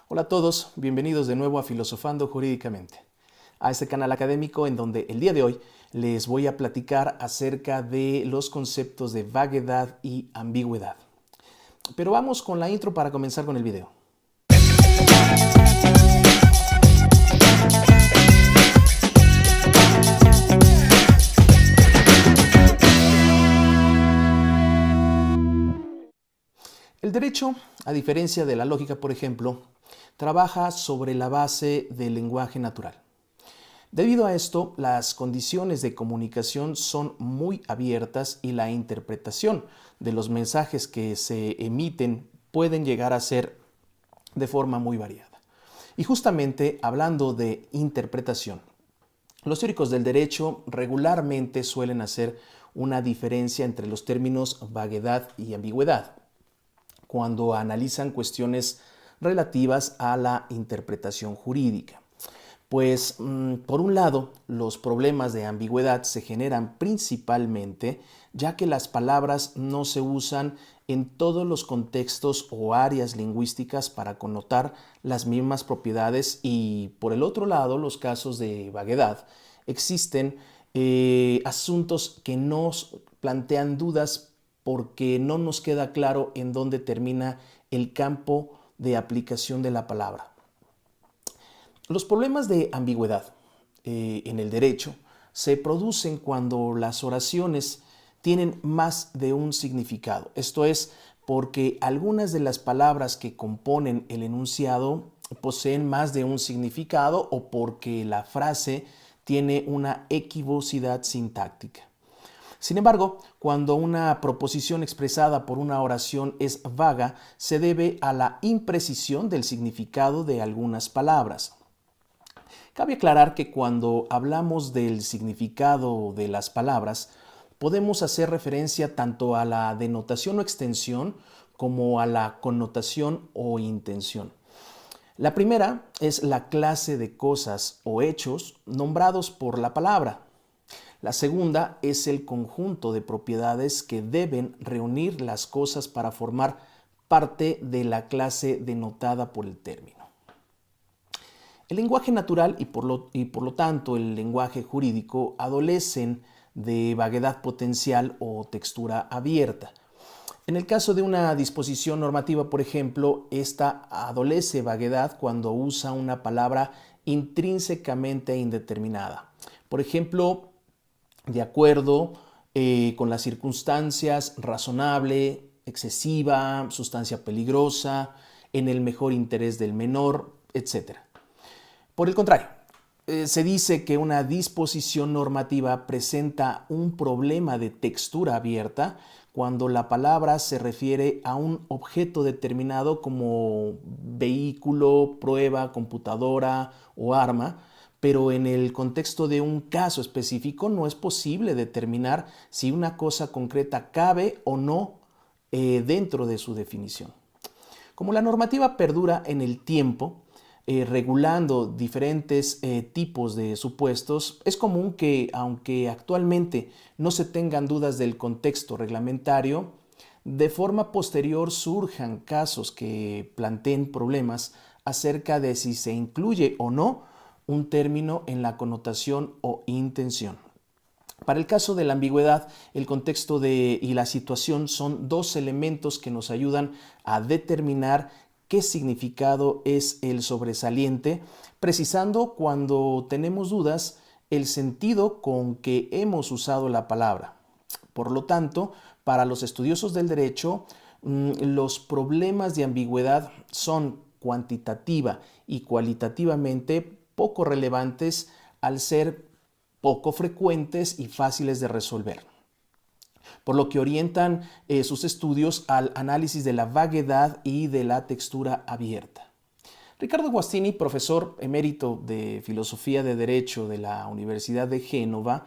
Hola a todos, bienvenidos de nuevo a Filosofando Jurídicamente, a este canal académico en donde el día de hoy les voy a platicar acerca de los conceptos de vaguedad y ambigüedad. Pero vamos con la intro para comenzar con el video. El derecho, a diferencia de la lógica, por ejemplo, trabaja sobre la base del lenguaje natural. Debido a esto, las condiciones de comunicación son muy abiertas y la interpretación de los mensajes que se emiten pueden llegar a ser de forma muy variada. Y justamente hablando de interpretación, los teóricos del derecho regularmente suelen hacer una diferencia entre los términos vaguedad y ambigüedad cuando analizan cuestiones relativas a la interpretación jurídica. Pues, por un lado, los problemas de ambigüedad se generan principalmente ya que las palabras no se usan en todos los contextos o áreas lingüísticas para connotar las mismas propiedades y, por el otro lado, los casos de vaguedad. Existen asuntos que nos plantean dudas porque no nos queda claro en dónde termina el campo de aplicación de la palabra. Los problemas de ambigüedad en el derecho se producen cuando las oraciones tienen más de un significado. Esto es porque algunas de las palabras que componen el enunciado poseen más de un significado o porque la frase tiene una equivocidad sintáctica. Sin embargo, cuando una proposición expresada por una oración es vaga, se debe a la imprecisión del significado de algunas palabras. Cabe aclarar que cuando hablamos del significado de las palabras, podemos hacer referencia tanto a la denotación o extensión como a la connotación o intención. La primera es la clase de cosas o hechos nombrados por la palabra. La segunda es el conjunto de propiedades que deben reunir las cosas para formar parte de la clase denotada por el término. El lenguaje natural y por lo tanto el lenguaje jurídico adolecen de vaguedad potencial o textura abierta. En el caso de una disposición normativa, por ejemplo, esta adolece vaguedad cuando usa una palabra intrínsecamente indeterminada. Por ejemplo, de acuerdo con las circunstancias, razonable, excesiva, sustancia peligrosa, en el mejor interés del menor, etc. Por el contrario, se dice que una disposición normativa presenta un problema de textura abierta cuando la palabra se refiere a un objeto determinado como vehículo, prueba, computadora o arma, pero en el contexto de un caso específico no es posible determinar si una cosa concreta cabe o no dentro de su definición. Como la normativa perdura en el tiempo, regulando diferentes tipos de supuestos, es común que, aunque actualmente no se tengan dudas del contexto reglamentario, de forma posterior surjan casos que planteen problemas acerca de si se incluye o no un término en la connotación o intención. Para el caso de la ambigüedad, el contexto y la situación son dos elementos que nos ayudan a determinar qué significado es el sobresaliente, precisando cuando tenemos dudas el sentido con que hemos usado la palabra. Por lo tanto, para los estudiosos del derecho, los problemas de ambigüedad son cuantitativa y cualitativamente poco relevantes al ser poco frecuentes y fáciles de resolver, por lo que orientan sus estudios al análisis de la vaguedad y de la textura abierta. Ricardo Guastini, profesor emérito de Filosofía de Derecho de la Universidad de Génova,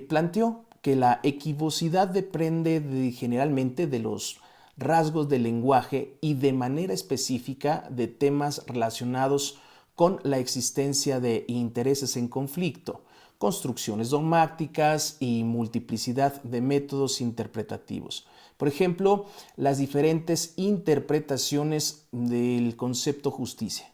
planteó que la equivocidad depende generalmente de los rasgos del lenguaje y de manera específica de temas relacionados con la existencia de intereses en conflicto, construcciones dogmáticas y multiplicidad de métodos interpretativos. Por ejemplo, las diferentes interpretaciones del concepto justicia.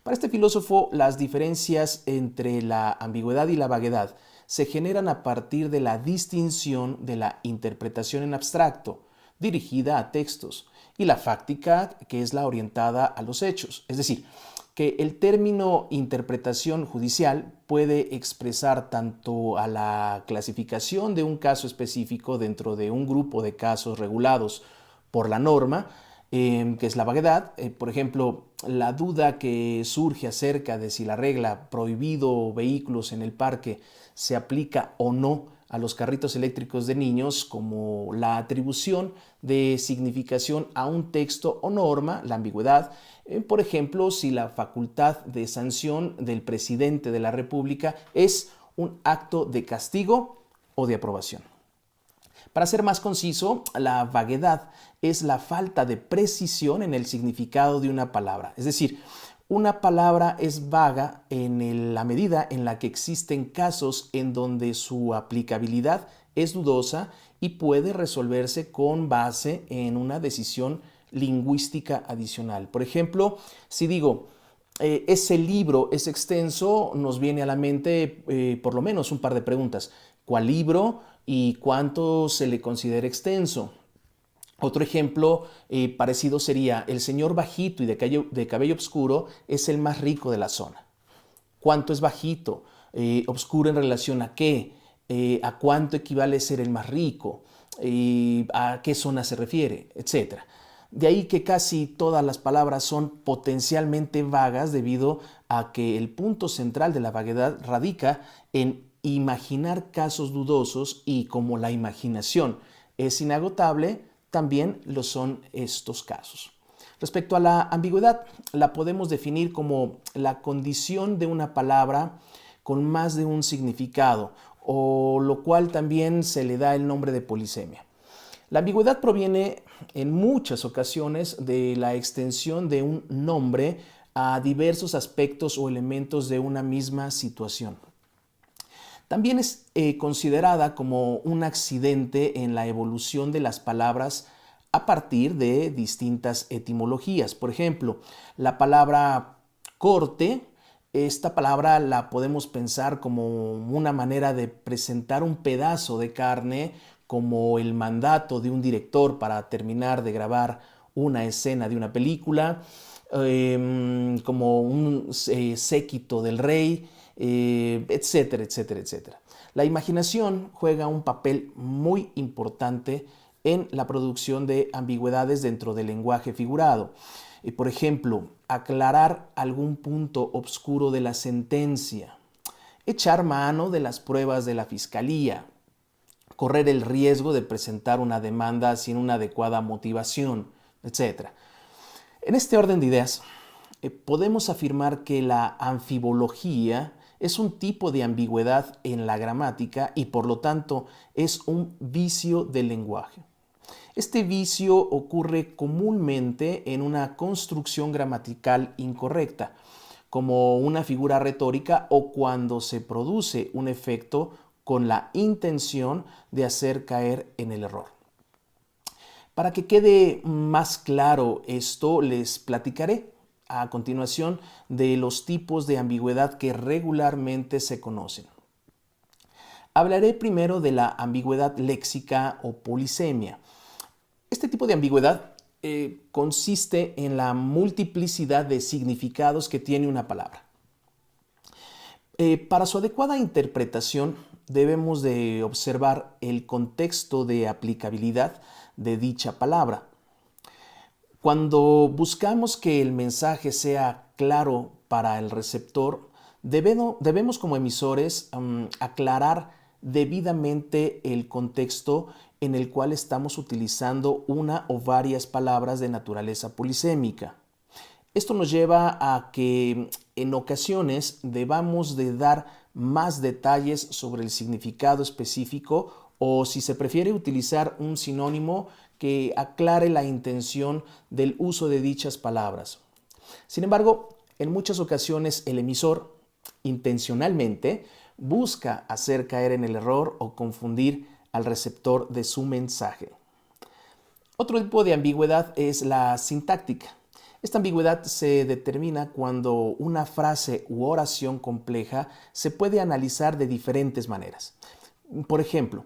Para este filósofo, las diferencias entre la ambigüedad y la vaguedad se generan a partir de la distinción de la interpretación en abstracto, dirigida a textos, y la fáctica, que es la orientada a los hechos. Es decir, que el término interpretación judicial puede expresar tanto a la clasificación de un caso específico dentro de un grupo de casos regulados por la norma, que es la vaguedad. Por ejemplo, la duda que surge acerca de si la regla prohibido vehículos en el parque se aplica o no a los carritos eléctricos de niños, como la atribución de significación a un texto o norma, la ambigüedad. Por ejemplo, si la facultad de sanción del presidente de la República es un acto de castigo o de aprobación. Para ser más conciso, la vaguedad es la falta de precisión en el significado de una palabra. Es decir, una palabra es vaga en la medida en la que existen casos en donde su aplicabilidad es dudosa y puede resolverse con base en una decisión lingüística adicional. Por ejemplo, si digo, ese libro es extenso, nos viene a la mente por lo menos un par de preguntas. ¿Cuál libro y cuánto se le considera extenso? Otro ejemplo parecido sería: el señor bajito y de cabello oscuro es el más rico de la zona. ¿Cuánto es bajito? ¿Oscuro en relación a qué? ¿A cuánto equivale ser el más rico? ¿A qué zona se refiere? Etcétera. De ahí que casi todas las palabras son potencialmente vagas debido a que el punto central de la vaguedad radica en imaginar casos dudosos, y como la imaginación es inagotable, también lo son estos casos. Respecto a la ambigüedad, la podemos definir como la condición de una palabra con más de un significado, o lo cual también se le da el nombre de polisemia. La ambigüedad proviene en muchas ocasiones de la extensión de un nombre a diversos aspectos o elementos de una misma situación. También es considerada como un accidente en la evolución de las palabras a partir de distintas etimologías. Por ejemplo, la palabra corte, esta palabra la podemos pensar como una manera de presentar un pedazo de carne, como el mandato de un director para terminar de grabar una escena de una película, como un séquito del rey, etcétera, etcétera, etcétera. La imaginación juega un papel muy importante en la producción de ambigüedades dentro del lenguaje figurado. Por ejemplo, aclarar algún punto obscuro de la sentencia, echar mano de las pruebas de la fiscalía, correr el riesgo de presentar una demanda sin una adecuada motivación, etc. En este orden de ideas, podemos afirmar que la anfibología es un tipo de ambigüedad en la gramática y por lo tanto es un vicio del lenguaje. Este vicio ocurre comúnmente en una construcción gramatical incorrecta, como una figura retórica, o cuando se produce un efecto con la intención de hacer caer en el error. Para que quede más claro esto, les platicaré a continuación de los tipos de ambigüedad que regularmente se conocen. Hablaré primero de la ambigüedad léxica o polisemia. Este tipo de ambigüedad consiste en la multiplicidad de significados que tiene una palabra. Para su adecuada interpretación, debemos de observar el contexto de aplicabilidad de dicha palabra. Cuando buscamos que el mensaje sea claro para el receptor, debemos como emisores aclarar debidamente el contexto en el cual estamos utilizando una o varias palabras de naturaleza polisémica. Esto nos lleva a que en ocasiones debamos de dar más detalles sobre el significado específico, o si se prefiere utilizar un sinónimo que aclare la intención del uso de dichas palabras. Sin embargo, en muchas ocasiones el emisor intencionalmente busca hacer caer en el error o confundir al receptor de su mensaje. Otro tipo de ambigüedad es la sintáctica. Esta ambigüedad se determina cuando una frase u oración compleja se puede analizar de diferentes maneras. Por ejemplo,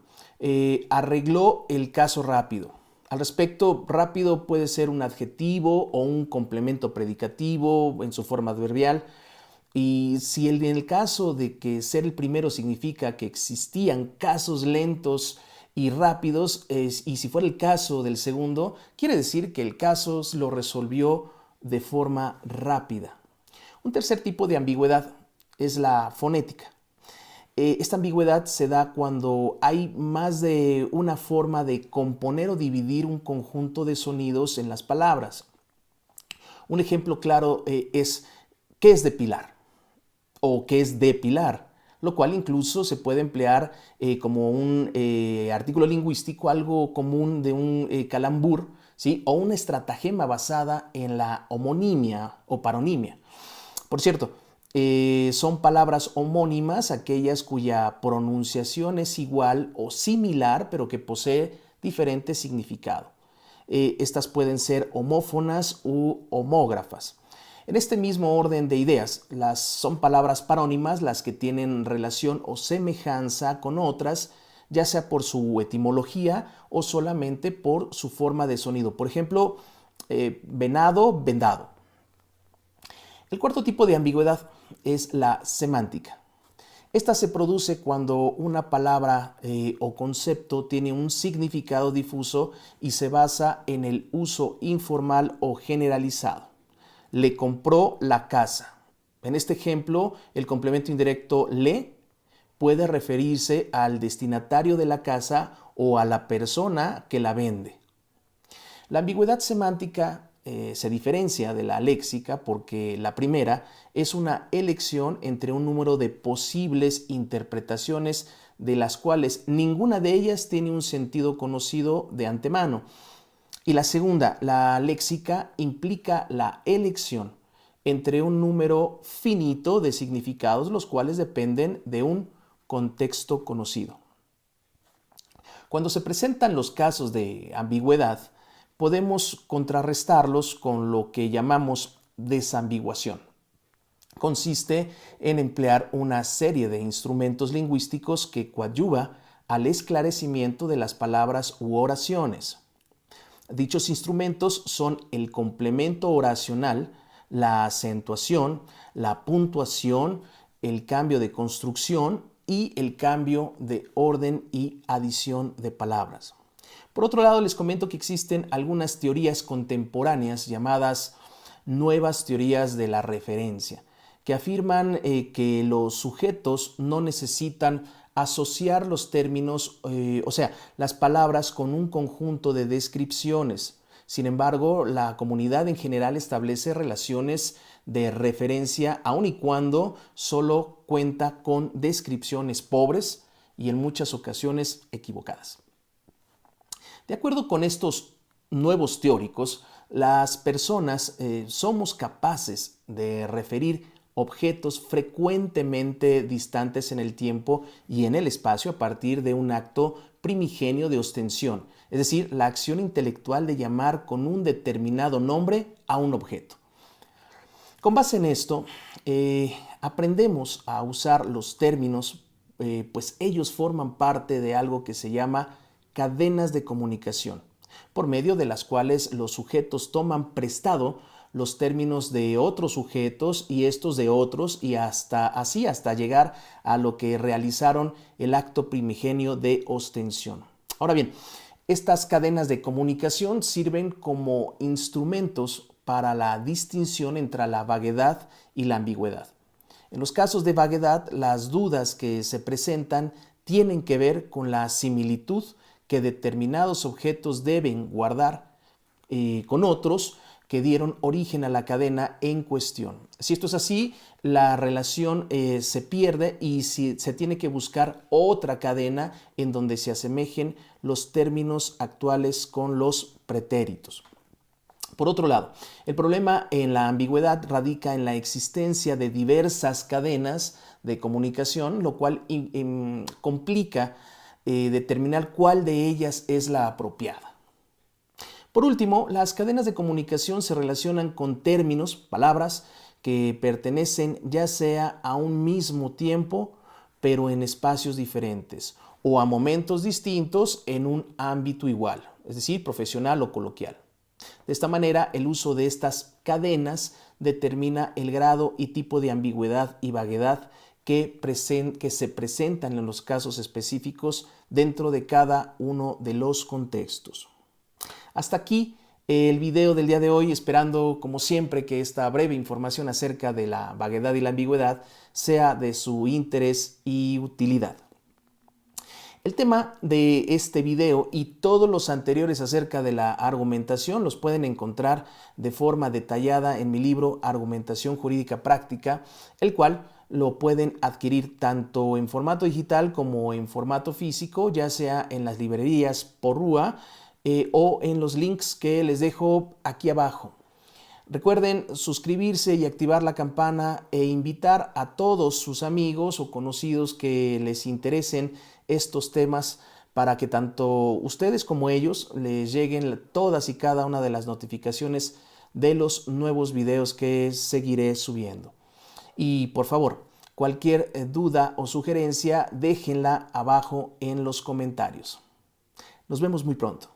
arregló el caso rápido. Al respecto, rápido puede ser un adjetivo o un complemento predicativo en su forma adverbial. Y si en el caso de que ser el primero significa que existían casos lentos y rápidos, y si fuera el caso del segundo, quiere decir que el caso lo resolvió de forma rápida. Un tercer tipo de ambigüedad es la fonética. Esta ambigüedad se da cuando hay más de una forma de componer o dividir un conjunto de sonidos en las palabras. Un ejemplo claro es ¿qué es depilar? O ¿qué es depilar? Lo cual incluso se puede emplear como un artículo lingüístico, algo común de un calambur, ¿sí? O una estratagema basada en la homonimia o paronimia. Por cierto, son palabras homónimas aquellas cuya pronunciación es igual o similar, pero que posee diferente significado. Estas pueden ser homófonas u homógrafas. En este mismo orden de ideas, son palabras parónimas las que tienen relación o semejanza con otras, ya sea por su etimología o solamente por su forma de sonido. Por ejemplo, venado, vendado. El cuarto tipo de ambigüedad es la semántica. Esta se produce cuando una palabra o concepto tiene un significado difuso y se basa en el uso informal o generalizado. Le compró la casa. En este ejemplo, el complemento indirecto le puede referirse al destinatario de la casa o a la persona que la vende. La ambigüedad semántica se diferencia de la léxica porque la primera es una elección entre un número de posibles interpretaciones de las cuales ninguna de ellas tiene un sentido conocido de antemano. Y la segunda, la léxica, implica la elección entre un número finito de significados, los cuales dependen de un contexto conocido. Cuando se presentan los casos de ambigüedad, podemos contrarrestarlos con lo que llamamos desambiguación. Consiste en emplear una serie de instrumentos lingüísticos que coadyuva al esclarecimiento de las palabras u oraciones. Dichos instrumentos son el complemento oracional, la acentuación, la puntuación, el cambio de construcción y el cambio de orden y adición de palabras. Por otro lado, les comento que existen algunas teorías contemporáneas llamadas nuevas teorías de la referencia, que afirman que los sujetos no necesitan asociar los términos, las palabras con un conjunto de descripciones. Sin embargo, la comunidad en general establece relaciones de referencia aun y cuando solo cuenta con descripciones pobres y en muchas ocasiones equivocadas. De acuerdo con estos nuevos teóricos, las personas somos capaces de referir objetos frecuentemente distantes en el tiempo y en el espacio a partir de un acto primigenio de ostensión, es decir, la acción intelectual de llamar con un determinado nombre a un objeto. Con base en esto, aprendemos a usar los términos, pues ellos forman parte de algo que se llama cadenas de comunicación, por medio de las cuales los sujetos toman prestado los términos de otros sujetos y estos de otros y hasta llegar a lo que realizaron el acto primigenio de ostensión. Ahora bien, estas cadenas de comunicación sirven como instrumentos para la distinción entre la vaguedad y la ambigüedad. En los casos de vaguedad, las dudas que se presentan tienen que ver con la similitud que determinados objetos deben guardar con otros que dieron origen a la cadena en cuestión. Si esto es así, la relación se pierde y se tiene que buscar otra cadena en donde se asemejen los términos actuales con los pretéritos. Por otro lado, el problema en la ambigüedad radica en la existencia de diversas cadenas de comunicación, lo cual complica determinar cuál de ellas es la apropiada. Por último, las cadenas de comunicación se relacionan con términos, palabras, que pertenecen ya sea a un mismo tiempo, pero en espacios diferentes, o a momentos distintos en un ámbito igual, es decir, profesional o coloquial. De esta manera, el uso de estas cadenas determina el grado y tipo de ambigüedad y vaguedad que se presentan en los casos específicos dentro de cada uno de los contextos. Hasta aquí el video del día de hoy, esperando como siempre que esta breve información acerca de la vaguedad y la ambigüedad sea de su interés y utilidad. El tema de este video y todos los anteriores acerca de la argumentación los pueden encontrar de forma detallada en mi libro Argumentación Jurídica Práctica, el cual lo pueden adquirir tanto en formato digital como en formato físico, ya sea en las librerías Porrúa o en los links que les dejo aquí abajo. Recuerden suscribirse y activar la campana e invitar a todos sus amigos o conocidos que les interesen estos temas para que tanto ustedes como ellos les lleguen todas y cada una de las notificaciones de los nuevos videos que seguiré subiendo. Y por favor, cualquier duda o sugerencia déjenla abajo en los comentarios. Nos vemos muy pronto.